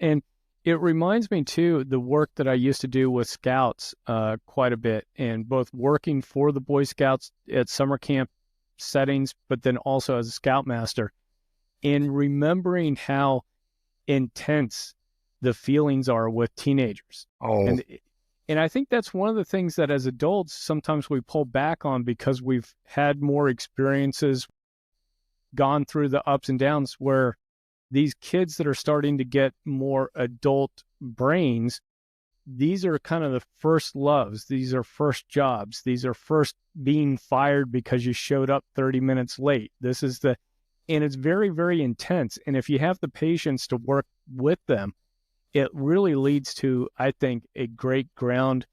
And it reminds me too, the work that I used to do with scouts quite a bit, and both working for the Boy Scouts at summer camp settings, but then also as a scoutmaster, and remembering how intense the feelings are with teenagers. Oh, And I think that's one of the things that as adults sometimes we pull back on because we've had more experiences, gone through the ups and downs, where these kids that are starting to get more adult brains, these are kind of the first loves. These are first jobs. These are first being fired because you showed up 30 minutes late. And it's very, very intense. And if you have the patience to work with them, it really leads to, I think, a great ground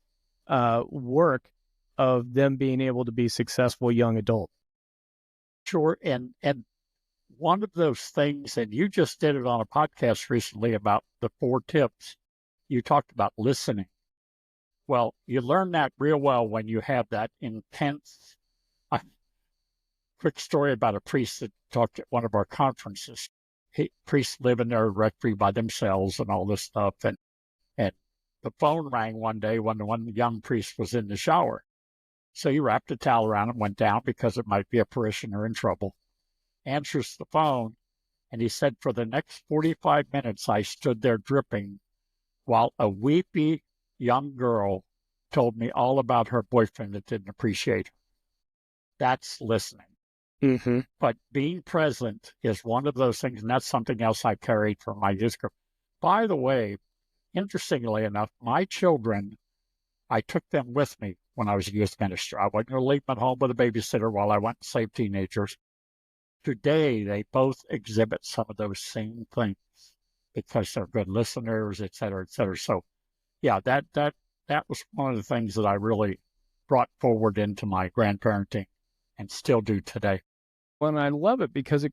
work of them being able to be successful young adults. sure. And one of those things, and you just did it on a podcast recently about the 4 tips. You talked about listening. Well, you learn that real well when you have that intense. A quick story about a priest that talked at one of our conferences. Priests live in their rectory by themselves and all this stuff. And the phone rang one day when one young priest was in the shower. So he wrapped a towel around and went down because it might be a parishioner in trouble. Answers the phone, and he said, for the next 45 minutes, I stood there dripping while a weepy young girl told me all about her boyfriend that didn't appreciate her. That's listening. Mm-hmm. But being present is one of those things, and that's something else I carried from my youth group. By the way, interestingly enough, my children, I took them with me when I was a youth minister. I wasn't going to leave them at home with a babysitter while I went and saved teenagers. Today, they both exhibit some of those same things because they're good listeners, et cetera, et cetera. So, yeah, that was one of the things that I really brought forward into my grandparenting and still do today. Well, and I love it because it